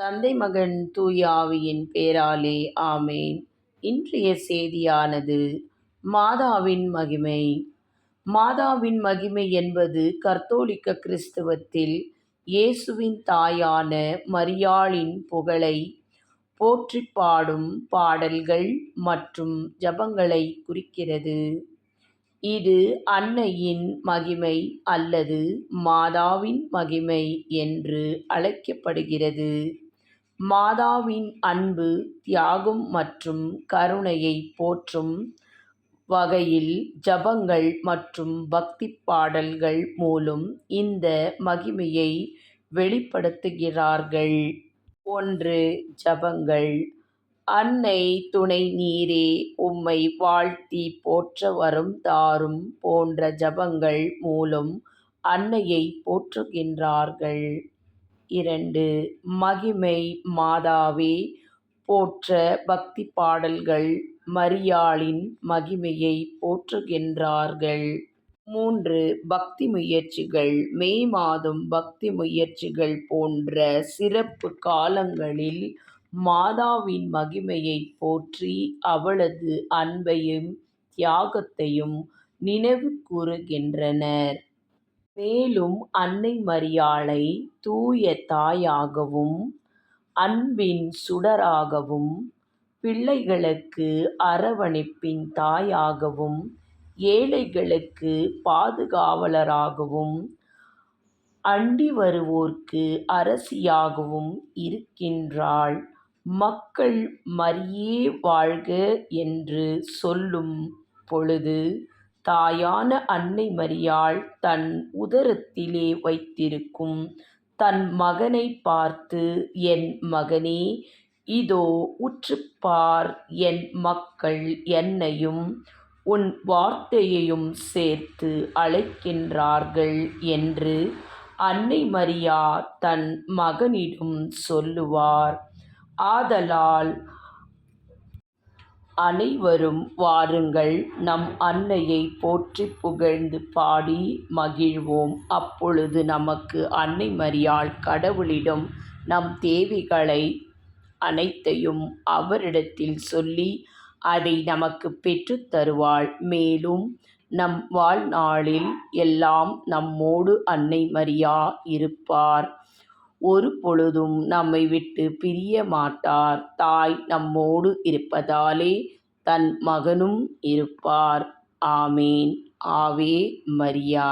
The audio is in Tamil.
தந்தை மகன் தூய ஆவியின் பேராலே ஆமேன். இன்றைய செய்தியானது மாதாவின் மகிமை. மாதாவின் மகிமை என்பது கத்தோலிக்க கிறிஸ்தவத்தில் இயேசுவின் தாயான மரியாளின் புகழை போற்றிப் பாடும் பாடல்கள் மற்றும் ஜெபங்களை குறிக்கிறது. இது அன்னையின் மகிமை அல்லது மாதாவின் மகிமை என்று அழைக்கப்படுகிறது. மாதாவின் அன்பு, தியாகம் மற்றும் கருணையை போற்றும் வகையில் ஜெபங்கள் மற்றும் பக்திப் பாடல்கள் மூலம் இந்த மகிமையை வெளிப்படுத்துகிறார்கள். 1. ஜெபங்கள். அன்னை துணை நீரே, உம்மை வாழ்த்தி போற்ற வரம் தாரும் போன்ற ஜெபங்கள் மூலம் அன்னையை போற்றுகின்றார்கள். 2. மகிமை மாதாவே போற்ற பக்தி பாடல்கள் மரியாளின் மகிமையை போற்றுகின்றார்கள். 3. பக்தி முயற்சிகள். மே மாதம் பக்தி முயற்சிகள் போன்ற சிறப்பு காலங்களில் மாதாவின் மகிமையை போற்றி அவளது அன்பையும் தியாகத்தையும் நினைவு கூறுகின்றனர். மேலும் அன்னை மரியாளை தூய தாயாகவும் அன்பின் சுடராகவும் பிள்ளைகளுக்கு அரவணைப்பின் தாயாகவும் ஏழைகளுக்கு பாதுகாவலராகவும் அண்டி வருவோர்க்கு அரசியாகவும் இருக்கின்றாள். மக்கள் மரியே வாழ்க என்று சொல்லும் பொழுது தாயான அன்னை மரியாள் தன் உதரத்திலே வைத்திருக்கும் தன் மகனை பார்த்து, என் மகனே, இதோ உற்றுப்பார், என் மக்கள் என்னையும் உன் வார்த்தையையும் சேர்த்து அழைக்கின்றார்கள் என்று அன்னை மரியா தன் மகனிடம் சொல்லுவார். ஆதலால் அனைவரும் வாருங்கள், நம் அன்னையை போற்றி புகழ்ந்து பாடி மகிழ்வோம். அப்பொழுது நமக்கு அன்னை மரியாள் கடவுளிடம் நம் தேவைகளை அனைத்தையும் அவரிடத்தில் சொல்லி அதை நமக்கு பெற்றுத் தருவாள். மேலும் நம் வாழ்நாளில் எல்லாம் நம்மோடு அன்னை மரியா இருப்பார். ஒரு பொழுதும் நம்மை விட்டு பிரிய மாட்டார். தாய் நம்மோடு இருப்பதாலே தன் மகனும் இருப்பார். ஆமேன். ஆவே மரியா.